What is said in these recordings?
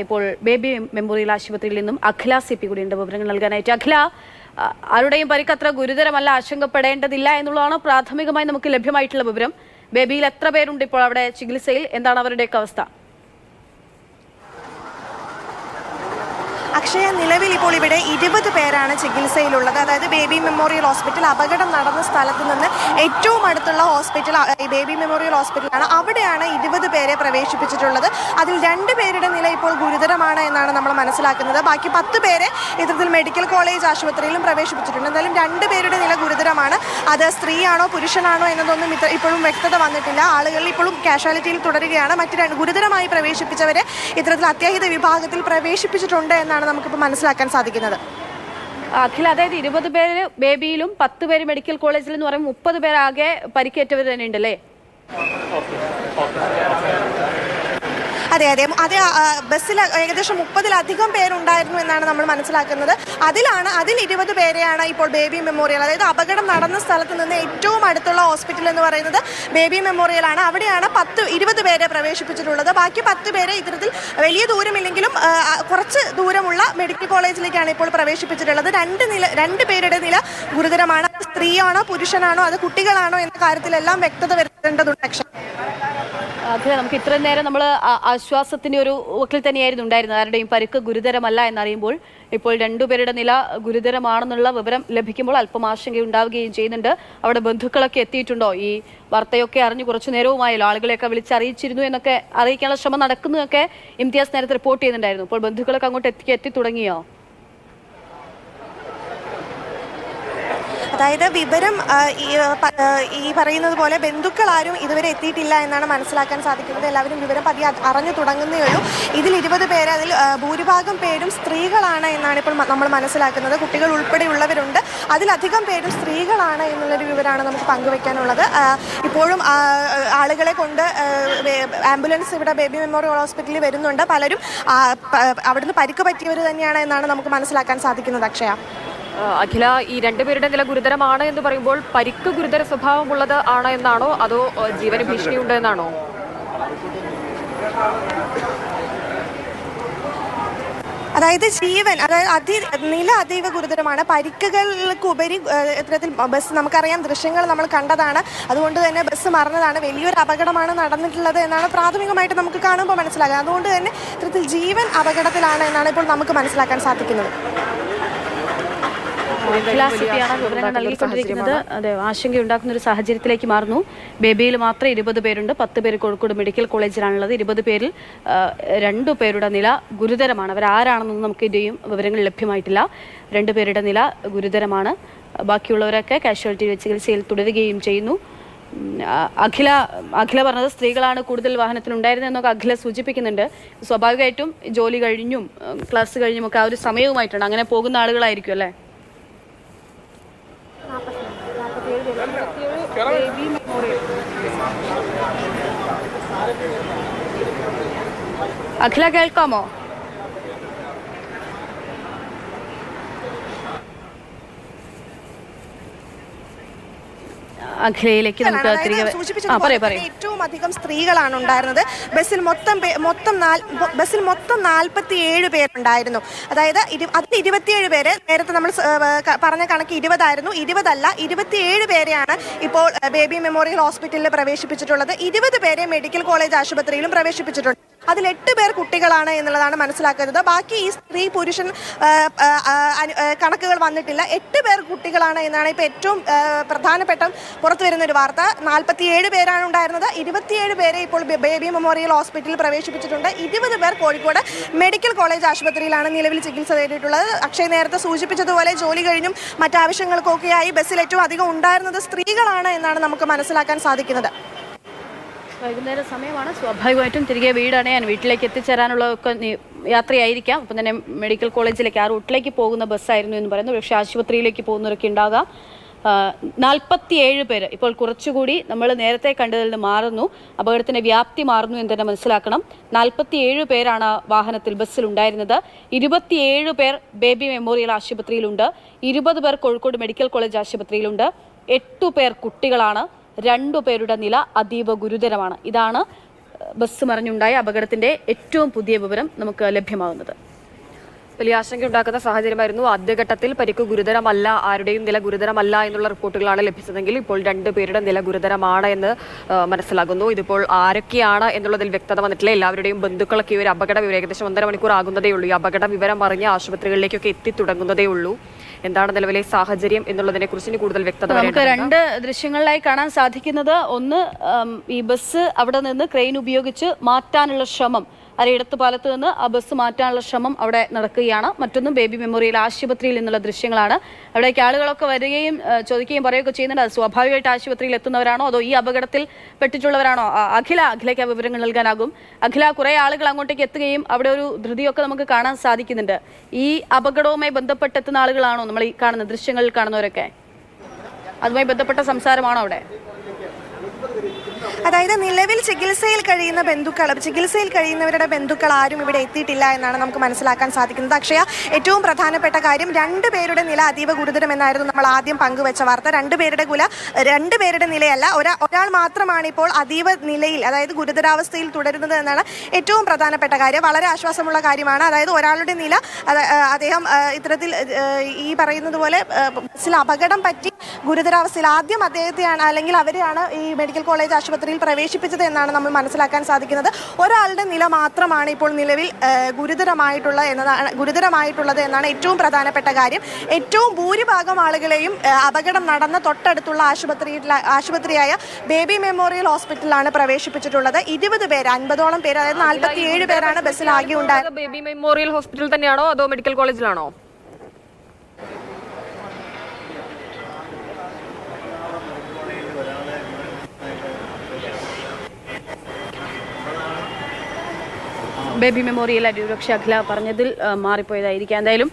ഇപ്പോൾ baby memorial ആശുപത്രിയിൽ നിന്നും അഖില CP കൂടിയുണ്ട് വിവരങ്ങൾ നൽകാനായിട്ട്. അഖില, ആരുടെയും പരിക്ക് അത്ര ഗുരുതരമല്ല, ആശങ്കപ്പെടേണ്ടതില്ല എന്നുള്ളതാണ് പ്രാഥമികമായി നമുക്ക് ലഭ്യമായിട്ടുള്ള വിവരം. ബേബിയിൽ എത്ര പേരുണ്ട് ഇപ്പോൾ അവിടെ ചികിത്സയിൽ? എന്താണ് അവരുടെയൊക്കെ അവസ്ഥ? അക്ഷയ, നിലവിൽ ഇപ്പോൾ ഇവിടെ 20 പേരാണ് ചികിത്സയിലുള്ളത്. അതായത് ബേബി മെമ്മോറിയൽ ഹോസ്പിറ്റൽ അപകടം നടന്ന സ്ഥലത്ത് നിന്ന് ഏറ്റവും അടുത്തുള്ള ഹോസ്പിറ്റൽ ബേബി മെമ്മോറിയൽ ഹോസ്പിറ്റലാണ്. അവിടെയാണ് 20 പേരെ പ്രവേശിപ്പിച്ചിട്ടുള്ളത്. അതിൽ 2 പേരുടെ നില ഇപ്പോൾ ഗുരുതരമാണ് എന്നാണ് നമ്മൾ മനസ്സിലാക്കുന്നത്. ബാക്കി 10 പേരെ ഇത്തരത്തിൽ മെഡിക്കൽ കോളേജ് ആശുപത്രിയിലും പ്രവേശിപ്പിച്ചിട്ടുണ്ട്. എന്തായാലും 2 പേരുടെ നില ഗുരുതരമാണ്. അത് സ്ത്രീയാണോ പുരുഷനാണോ എന്നതൊന്നും ഇപ്പോഴും വ്യക്തത വന്നിട്ടില്ല. ആളുകൾ ഇപ്പോഴും കാഷ്വാലിറ്റിയിൽ തുടരുകയാണ്. മറ്റ് ഗുരുതരമായി പ്രവേശിപ്പിച്ചവരെ ഇത്തരത്തിൽ അത്യാഹിത വിഭാഗത്തിൽ പ്രവേശിപ്പിച്ചിട്ടുണ്ട് എന്നാണ് നമുക്കിപ്പോൾ മനസ്സിലാക്കാൻ സാധിക്കുന്നത്. അഖില, അതായത് 20 പേര് ബേബിയിലും 10 പേര് മെഡിക്കൽ കോളേജിൽ എന്ന് പറയുമ്പോൾ 30 പേരാകെ പരിക്കേറ്റവർ തന്നെ ഉണ്ടല്ലേ? അതെ, ബസ്സിൽ ഏകദേശം 30-ലധികം പേരുണ്ടായിരുന്നു എന്നാണ് നമ്മൾ മനസ്സിലാക്കുന്നത്. അതിൽ 20 പേരെയാണ് ഇപ്പോൾ ബേബി മെമ്മോറിയൽ, അതായത് അപകടം നടന്ന സ്ഥലത്ത് നിന്ന് ഏറ്റവും അടുത്തുള്ള ഹോസ്പിറ്റൽ എന്ന് പറയുന്നത് ബേബി മെമ്മോറിയലാണ്. അവിടെയാണ് 20 പേരെ പ്രവേശിപ്പിച്ചിട്ടുള്ളത്. ബാക്കി 10 പേരെ ഇത്തരത്തിൽ വലിയ ദൂരമില്ലെങ്കിലും കുറച്ച് ദൂരമുള്ള മെഡിക്കൽ കോളേജിലേക്കാണ് ഇപ്പോൾ പ്രവേശിപ്പിച്ചിട്ടുള്ളത്. 2 പേരുടെ നില ഗുരുതരമാണ്. സ്ത്രീയാണോ പുരുഷനാണോ അത് കുട്ടികളാണോ എന്ന കാര്യത്തിലെല്ലാം വ്യക്തത വരുത്തേണ്ടതുണ്ട്. അഖില, നമുക്ക് ഇത്രയും നേരം നമ്മൾ ആശ്വാസത്തിന്റെ ഒരു വക്കിൽ തന്നെയായിരുന്നു ഉണ്ടായിരുന്നത്. ആരുടെയും പരിക്ക് ഗുരുതരമല്ല എന്നറിയുമ്പോൾ ഇപ്പോൾ 2 പേരുടെ നില ഗുരുതരമാണെന്നുള്ള വിവരം ലഭിക്കുമ്പോൾ അല്പം ആശങ്കയുണ്ടാവുകയും ചെയ്യുന്നുണ്ട്. അവിടെ ബന്ധുക്കളൊക്കെ എത്തിയിട്ടുണ്ടോ? ഈ വാർത്തയൊക്കെ അറിഞ്ഞ് കുറച്ചു നേരവുമായല്ലോ, ആളുകളെയൊക്കെ വിളിച്ചറിയിച്ചിരുന്നു എന്നൊക്കെ അറിയിക്കാനുള്ള ശ്രമം നടക്കുന്നതൊക്കെ ഇംതിയാസ് നേരത്തെ റിപ്പോർട്ട് ചെയ്യുന്നുണ്ടായിരുന്നു. ഇപ്പോൾ ബന്ധുക്കളൊക്കെ അങ്ങോട്ട് എത്തി തുടങ്ങിയോ? അതായത് വിവരം ഈ പറയുന്നത് പോലെ ബന്ധുക്കൾ ആരും ഇതുവരെ എത്തിയിട്ടില്ല എന്നാണ് മനസ്സിലാക്കാൻ സാധിക്കുന്നത്. എല്ലാവരും വിവരം പതിയെ അറിഞ്ഞു തുടങ്ങുന്നേ ഉള്ളൂ. ഇതിൽ 20 പേര്, അതിൽ ഭൂരിഭാഗം പേരും സ്ത്രീകളാണ് എന്നാണ് ഇപ്പോൾ നമ്മൾ മനസ്സിലാക്കുന്നത്. കുട്ടികൾ ഉൾപ്പെടെയുള്ളവരുണ്ട്. അതിലധികം പേരും സ്ത്രീകളാണ് എന്നുള്ളൊരു വിവരമാണ് നമുക്ക് പങ്കുവെക്കാനുള്ളത്. ഇപ്പോഴും ആളുകളെ കൊണ്ട് ആംബുലൻസ് ഇവിടെ ബേബി മെമ്മോറിയൽ ഹോസ്പിറ്റലിൽ വരുന്നുണ്ട്. പലരും അവിടുന്ന് പരിക്ക് പറ്റിയവർ തന്നെയാണ് എന്നാണ് നമുക്ക് മനസ്സിലാക്കാൻ സാധിക്കുന്നത്. അക്ഷയ, അഖില, ഈ 2 പേരുടെ നില ഗുരുതരമാണ് എന്ന് പറയുമ്പോൾ പരിക്ക് ഗുരുതര സ്വഭാവമുള്ളത് ആണ് എന്നാണോ അതോ ജീവന ഭീഷണിയുണ്ട് എന്നാണോ? അതായത് നില അതീവ ഗുരുതരമാണ്. പരിക്കുകൾക്കുപരി ഇത്തരത്തിൽ ബസ്, നമുക്കറിയാം, ദൃശ്യങ്ങൾ നമ്മൾ കണ്ടതാണ്. അതുകൊണ്ട് തന്നെ ബസ് മറിഞ്ഞതാണ്. വലിയൊരു അപകടമാണ് നടന്നിട്ടുള്ളത് എന്നാണ് പ്രാഥമികമായിട്ട് നമുക്ക് കാണുമ്പോൾ മനസ്സിലാകുന്നത്. അതുകൊണ്ട് തന്നെ ഇത്തരത്തിൽ ജീവൻ അപകടത്തിലാണ് എന്നാണ് ഇപ്പോൾ നമുക്ക് മനസ്സിലാക്കാൻ സാധിക്കുന്നത്. വിവരങ്ങൾ നൽകിക്കൊണ്ടിരിക്കുന്നത് അതെ ആശങ്കയുണ്ടാക്കുന്ന ഒരു സാഹചര്യത്തിലേക്ക് മാറുന്നു. ബേബിയിൽ മാത്രം 20 പേരുണ്ട്. 10 പേര് കോഴിക്കോട് മെഡിക്കൽ കോളേജിലാണുള്ളത്. 20 പേരിൽ 2 പേരുടെ നില ഗുരുതരമാണ്. അവരാരാണെന്നൊന്നും നമുക്ക് ഇതിൻ്റെയും വിവരങ്ങൾ ലഭ്യമായിട്ടില്ല. 2 പേരുടെ നില ഗുരുതരമാണ്. ബാക്കിയുള്ളവരൊക്കെ കാഷ്വാലിറ്റി ചികിത്സയിൽ തുടരുകയും ചെയ്യുന്നു. അഖില പറഞ്ഞത് സ്ത്രീകളാണ് കൂടുതൽ വാഹനത്തിലുണ്ടായിരുന്നതെന്നൊക്കെ അഖില സൂചിപ്പിക്കുന്നുണ്ട്. സ്വാഭാവികമായിട്ടും ജോലി കഴിഞ്ഞും ക്ലാസ് കഴിഞ്ഞും ഒക്കെ ആ ഒരു സമയവുമായിട്ടുണ്ട്. അങ്ങനെ പോകുന്ന ആളുകളായിരിക്കും അല്ലേ? അഖില, കേൾക്കാമോ? അഖിലയിലേക്ക് നമുക്ക് ഏറ്റവും അധികം സ്ത്രീകളാണ് ഉണ്ടായിരുന്നത്. ബസ്സിൽ മൊത്തം 47 പേരുണ്ടായിരുന്നു. അതായത് അതിൽ 27 പേര്, നേരത്തെ നമ്മൾ പറഞ്ഞ കണക്ക് 20 ആയിരുന്നു. 20 അല്ല, 27 പേരെയാണ് ഇപ്പോൾ ബേബി മെമ്മോറിയൽ ഹോസ്പിറ്റലിൽ പ്രവേശിപ്പിച്ചിട്ടുള്ളത്. 20 പേരെ മെഡിക്കൽ കോളേജ് ആശുപത്രിയിലും പ്രവേശിപ്പിച്ചിട്ടുണ്ട്. അതിൽ 8 പേർ കുട്ടികളാണ് എന്നുള്ളതാണ് മനസ്സിലാക്കുന്നത്. ബാക്കി ഈ സ്ത്രീ പുരുഷൻ കണക്കുകൾ വന്നിട്ടില്ല. 8 പേർ കുട്ടികളാണ് എന്നാണ് ഇപ്പോൾ ഏറ്റവും പ്രധാനപ്പെട്ട പുറത്തു വരുന്നൊരു വാർത്ത. 47 പേരാണ് ഉണ്ടായിരുന്നത്. 27 പേരെ ഇപ്പോൾ ബേബി മെമ്മോറിയൽ ഹോസ്പിറ്റലിൽ പ്രവേശിപ്പിച്ചിട്ടുണ്ട്. 20 പേർ കോഴിക്കോട് മെഡിക്കൽ കോളേജ് ആശുപത്രിയിലാണ് നിലവിൽ ചികിത്സ തേടിയിട്ടുള്ളത്. അക്ഷയ് നേരത്തെ സൂചിപ്പിച്ചതുപോലെ ജോലി കഴിഞ്ഞും മറ്റാവശ്യങ്ങൾക്കൊക്കെയായി ബസ്സിൽ ഏറ്റവും അധികം ഉണ്ടായിരുന്നത് സ്ത്രീകളാണ് എന്നാണ് നമുക്ക് മനസ്സിലാക്കാൻ സാധിക്കുന്നത്. വൈകുന്നേര സമയമാണ്. സ്വാഭാവികമായിട്ടും തിരികെ വീടണയാൻ, വീട്ടിലേക്ക് എത്തിച്ചേരാനുള്ള ഒക്കെ യാത്രയായിരിക്കാം. അപ്പം തന്നെ മെഡിക്കൽ കോളേജിലേക്ക് ആ റൂട്ടിലേക്ക് പോകുന്ന ബസ്സായിരുന്നു എന്ന് പറയുന്നു. പക്ഷേ ആശുപത്രിയിലേക്ക് പോകുന്നവരൊക്കെ ഉണ്ടാകാം. 47 പേര് ഇപ്പോൾ കുറച്ചുകൂടി നമ്മൾ നേരത്തെ കണ്ടതിൽ നിന്ന് മാറുന്നു. അപകടത്തിൻ്റെ വ്യാപ്തി മാറുന്നു എന്ന് തന്നെ മനസ്സിലാക്കണം. 47 പേരാണ് വാഹനത്തിൽ ബസ്സിലുണ്ടായിരുന്നത്. 27 പേർ ബേബി മെമ്മോറിയൽ ആശുപത്രിയിലുണ്ട്. 20 പേർ കോഴിക്കോട് മെഡിക്കൽ കോളേജ് ആശുപത്രിയിലുണ്ട്. 8 പേർ കുട്ടികളാണ്. 2 പേരുടെ നില അതീവ ഗുരുതരമാണ്. ഇതാണ് ബസ് മറിഞ്ഞുണ്ടായ അപകടത്തിന്റെ ഏറ്റവും പുതിയ വിവരം നമുക്ക് ലഭ്യമാകുന്നത്. വലിയ ആശങ്കയുണ്ടാക്കുന്ന സാഹചര്യമായിരുന്നു. ആദ്യഘട്ടത്തിൽ പരിക്ക് ഗുരുതരമല്ല, ആരുടെയും നില ഗുരുതരമല്ല എന്നുള്ള റിപ്പോർട്ടുകളാണ് ലഭിച്ചതെങ്കിൽ ഇപ്പോൾ 2 പേരുടെ നില ഗുരുതരമാണ് എന്ന് മനസ്സിലാകുന്നു. ഇതിപ്പോൾ ആരൊക്കെയാണ് എന്നുള്ളതിൽ വ്യക്തത വന്നിട്ടില്ല. എല്ലാവരുടെയും ബന്ധുക്കളൊക്കെ ഈ ഒരു അപകട വിവരം ഏകദേശം 1.5 മണിക്കൂർ ആകുന്നതേ ഉള്ളൂ. ഈ അപകട വിവരം അറിഞ്ഞ് ആശുപത്രികളിലേക്കൊക്കെ എത്തിത്തുടങ്ങുന്നതേ ഉള്ളൂ. എന്താണ് നിലവിലെ സാഹചര്യം എന്നുള്ളതിനെ കുറിച്ച് കൂടുതൽ വ്യക്തത നമുക്ക് 2 ദൃശ്യങ്ങളിലായി കാണാൻ സാധിക്കുന്നത്, ഒന്ന് ഈ ബസ് അവിടെ നിന്ന് ക്രെയിൻ ഉപയോഗിച്ച് മാറ്റാനുള്ള ശ്രമം, അരയിടത്ത് പാലത്ത് നിന്ന് ആ ബസ് മാറ്റാനുള്ള ശ്രമം അവിടെ നടക്കുകയാണ്. മറ്റൊന്ന് ബേബി മെമ്മോറിയൽ ആശുപത്രിയിൽ നിന്നുള്ള ദൃശ്യങ്ങളാണ്. അവിടേക്ക് ആളുകളൊക്കെ വരികയും ചോദിക്കുകയും പറയുകയൊക്കെ ചെയ്യുന്നുണ്ട്. അത് സ്വാഭാവികമായിട്ട് ആശുപത്രിയിൽ എത്തുന്നവരാണോ അതോ ഈ അപകടത്തിൽ പെട്ടിട്ടുള്ളവരാണോ? അഖിലയ്ക്ക് ആ വിവരങ്ങൾ നൽകാനാകും. അഖില, കുറേ ആളുകൾ അങ്ങോട്ടേക്ക് എത്തുകയും അവിടെ ഒരു ധൃതിയൊക്കെ നമുക്ക് കാണാൻ സാധിക്കുന്നുണ്ട്. ഈ അപകടവുമായി ബന്ധപ്പെട്ടെത്തുന്ന ആളുകളാണോ നമ്മൾ ഈ കാണുന്ന ദൃശ്യങ്ങളിൽ കാണുന്നവരൊക്കെ? അതുമായി ബന്ധപ്പെട്ട സംസാരമാണോ അവിടെ? അതായത് നിലവിൽ ചികിത്സയിൽ കഴിയുന്നവരുടെ ബന്ധുക്കൾ ആരും ഇവിടെ എത്തിയിട്ടില്ല എന്നാണ് നമുക്ക് മനസ്സിലാക്കാൻ സാധിക്കുന്നത്. അക്ഷയ, ഏറ്റവും പ്രധാനപ്പെട്ട കാര്യം 2 പേരുടെ നില അതീവ ഗുരുതരമെന്നായിരുന്നു നമ്മൾ ആദ്യം പങ്കുവെച്ച വാർത്ത. 2 പേരുടെ നിലയല്ല, ഒരാൾ മാത്രമാണ് ഇപ്പോൾ അതീവ നിലയിൽ, അതായത് ഗുരുതരാവസ്ഥയിൽ തുടരുന്നത് എന്നാണ് ഏറ്റവും പ്രധാനപ്പെട്ട കാര്യം. വളരെ ആശ്വാസമുള്ള കാര്യമാണ്. അതായത് ഒരാളുടെ നില, അദ്ദേഹം ഇത്തരത്തിൽ ഈ പറയുന്നത് പോലെ ബസ്സിൽ അപകടം പറ്റി ഗുരുതരാവസ്ഥയിൽ, ആദ്യം അദ്ദേഹത്തെയാണ് അല്ലെങ്കിൽ അവരെയാണ് ഈ മെഡിക്കൽ കോളേജ് ആശുപത്രിയിൽ പ്രവേശിപ്പിച്ചത് എന്നാണ് നമ്മൾ മനസ്സിലാക്കാൻ സാധിക്കുന്നത്. ഒരാളുടെ നില മാത്രമാണ് ഇപ്പോൾ നിലവിൽ ഗുരുതരമായിട്ടുള്ളത് എന്നാണ് ഏറ്റവും പ്രധാനപ്പെട്ട കാര്യം. ഏറ്റവും ഭൂരിഭാഗം ആളുകളെയും അപകടം നടന്ന തൊട്ടടുത്തുള്ള ആശുപത്രിയായ ബേബി മെമ്മോറിയൽ ഹോസ്പിറ്റലിലാണ് പ്രവേശിപ്പിച്ചിട്ടുള്ളത്. 20 പേര്, 50ഓളം പേര്, അതായത് 47 പേരാണ് ബസ്സിൽ ആകെ ഉണ്ടായത്. ബേബി മെമ്മോറിയൽ ഹോസ്പിറ്റൽ തന്നെയാണോ അതോ മെഡിക്കൽ കോളേജിലാണോ? ബേബി മെമ്മോറിയൽ ഒരുപക്ഷെ അഖില പറഞ്ഞതിൽ മാറിപ്പോയതായിരിക്കാം. എന്തായാലും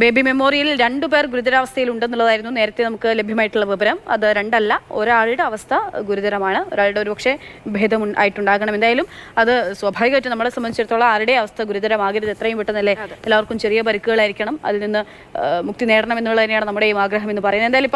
ബേബി മെമ്മോറിയലിൽ 2 പേർ ഗുരുതരാവസ്ഥയിൽ ഉണ്ടെന്നുള്ളതായിരുന്നു നേരത്തെ നമുക്ക് ലഭ്യമായിട്ടുള്ള വിവരം. അത് 2 അല്ല, ഒരാളുടെ അവസ്ഥ ഗുരുതരമാണ്. ഒരാളുടെ ഒരുപക്ഷെ ഭേദം ആയിട്ടുണ്ടാകണം. എന്തായാലും അത് സ്വാഭാവികമായിട്ടും നമ്മളെ സംബന്ധിച്ചിടത്തോളം ആരുടെ അവസ്ഥ ഗുരുതരമാകരുത്, എത്രയും പെട്ടെന്നല്ലേ എല്ലാവർക്കും ചെറിയ പരിക്കുകളായിരിക്കണം, അതിൽ നിന്ന് മുക്തി നേടണം എന്നുള്ളത് തന്നെയാണ് നമ്മുടെയും ആഗ്രഹം എന്ന് പറയുന്നത്. എന്തായാലും